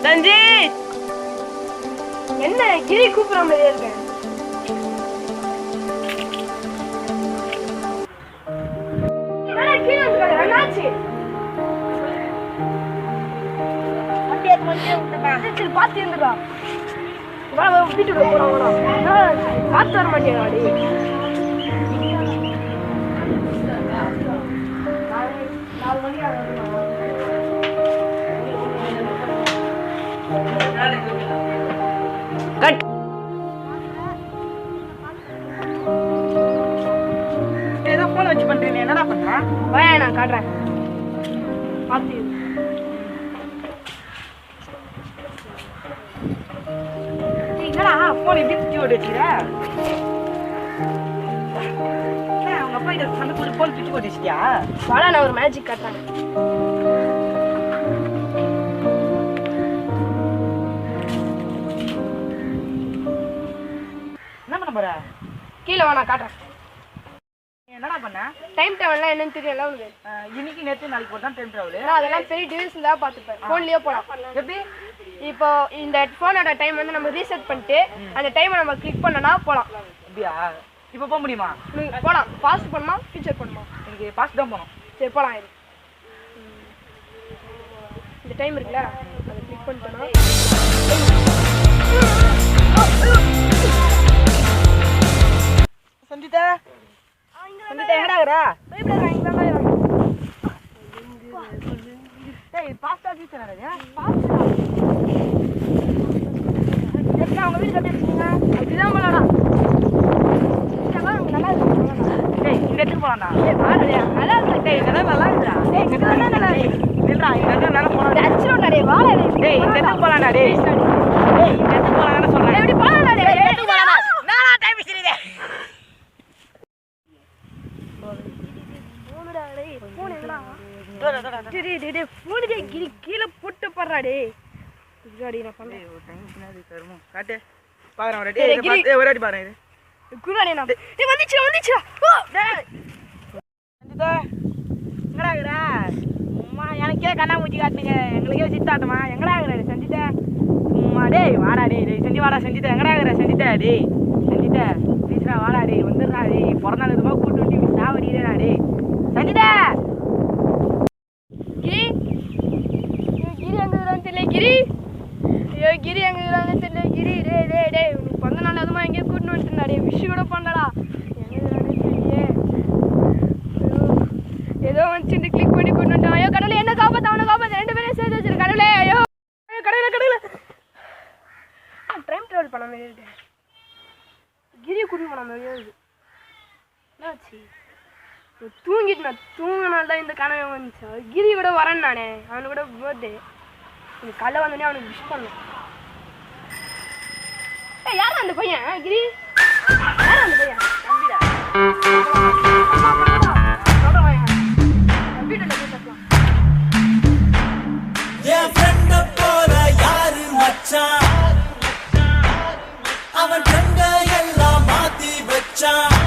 ரஞ்சித் என்ன கிரி கூப்பிடுற மாதிரியே இருக்கேன். பாத்து இருந்துக்கா வீட்டுக்கு போறோம் பார்த்து வர மாட்டேன். ஏதோ போன் வச்சு பண்றீங்க, என்னடா பண்ற? வாயா நான் காட்டுறேன். பாத்து என்னடா போன் எப்படி சுத்தி ஓடி வச்சுக்கிற? அவங்க அப்பா இதை சண்டை போட்டு போன் சுத்தி ஓடி வச்சிட்டியா? வாடா நான் ஒரு மேஜிக் காட்டுறேன். என்ன பண்ண போற? கீழே வா நான் காட்டுறேன். என்னடா பண்ண? டைம் டேபிள்லாம் என்னன்னு தெரியல உனக்கு? இன்னைக்கு நேற்று நாளைக்கு போட்டு தான் டைம் ட்ராவல். நான் அதெல்லாம் பெரிய டிவிஷன் தான் பார்த்துப்பேன். ஃபோன்லேயே போகலாம். எப்படி? இப்போ இந்த ஃபோனோட டைம் வந்து நம்ம ரீசெட் பண்ணிட்டு அந்த டைமை நம்ம கிளிக் பண்ணனா போகலாம். அப்படியா? இப்போ போக முடியுமா? போகலாம். பாஸ்ட் பண்ணுமா ஃபியூச்சர் பண்ணுமா? எனக்கு பாஸ்ட் தான் போகணும். சரி போகலாம். இது இந்த டைம் இருக்குல்ல அதை கிளிக் பண்ணிட்டோன்னா சஞ்சிதா சஞ்சிதா எங்கடா இருக்கற? டேய் பாஸ்டா ஜீச்சனடா. பாஸ்டா எப்ப அவங்க வீட்டுல பேசுறீங்க? அதுதான் போலாடா. நல்லா இருக்கு. டேய் இந்த இடத்துக்கு போலாம்டா. ஏய் வாடா நல்லா இருக்கு. டேய் இதெல்லாம் நல்லா இருக்குடா. டேய் இங்க நல்லா நல்லா இருக்கு. நில்றா இந்த இடத்துக்கு நல்லா போலாம். அச்சுடா டேய் வாடா டேய். டேய் இந்த இடத்துக்கு போலாம்டா டேய். டேய் இந்த இடத்துக்கு போலாம்னு சொல்றேன். எப்படி போலாம்டா டேய். இடத்துக்கு போலாம்டா. நானா டைம் பிடிச்சிரீங்க. போடுடா டேய். போன் எங்கடா? டோடா டேய் டேய் டேய் போன் டேய் கீழ போட்டு பறடா டேய். இதுடி நான் பண்ணேன். டேய் ஒரு டைம் பின்னாடி தருமோ. காட்டு. பாக்குறேன் ஒரு டேய் பாத்து ஒரு அடி பாரு இது. குருடா நான். டேய் வந்துச்சு. ஓ டேய் சஞ்சிதா எங்கடா இருக்கற? அம்மா எனக்கே கண்ணா மூச்சி காட்டுங்க. எங்களுக்கே சித்தாட்டமா. எங்கடா இருக்கற சஞ்சிதா? அம்மா டேய் வாடா டேய். டேய் செஞ்சி வாடா சஞ்சிதா. எங்கடா இருக்கற சஞ்சிதா? டேய் சஞ்சிதா ப்ளீஸ்டா வாடா டேய். வந்துடுறா டேய். பிறந்தநாள் இதுமா கூட்டி விட்டு சாவடிடா டேய். சஞ்சிதா கிரி கிரி அங்கதான் தெரியல கிரி. ஐயோ கிரி அங்கதான் தெரியல கிரி. டேய் டேய் டேய் உனக்கு பிறந்த நாள் அதுமா எங்கேயோ கூட்டின்னு வந்துட்டுருந்தா டேய். விஷ் கூட பண்ணடா. எங்கதானே தெரியலையே. ஏதோ வந்து கிளிக் பண்ணி கூட்டின்னு வந்துட்டான். ஐயோ கடவுளே என்ன காப்பாத்து அவனை காப்பாத்து. ரெண்டு பேரும் சேர்த்து வச்சிரு கடவுளே. ஐயோ கடவுளே டைம் ட்ராவல் பண்ண மாதிரி இருக்கு. கிரியை கூட்டின்னு போன மாதிரியே இருக்கு. என்னாச்சு? தூங்கிட்டு நான் தூங்கினால தான் இந்த கனவு வந்துச்சு. கிரி கூட வரேன் நானே. அவனு கூட பர்த்டே. எனக்கு காலைல வந்தோடனே அவனுக்கு விஷ் பண்ணேன். ஏய் யாரா அந்த பையன்? கிரி யாரா அந்த பையன்? தம்பிடா. என் ஃப்ரெண்ட போல யாரு மச்சான்? அவன் ஃப்ரெண்ட எல்லாம் மாத்தி வச்சான்.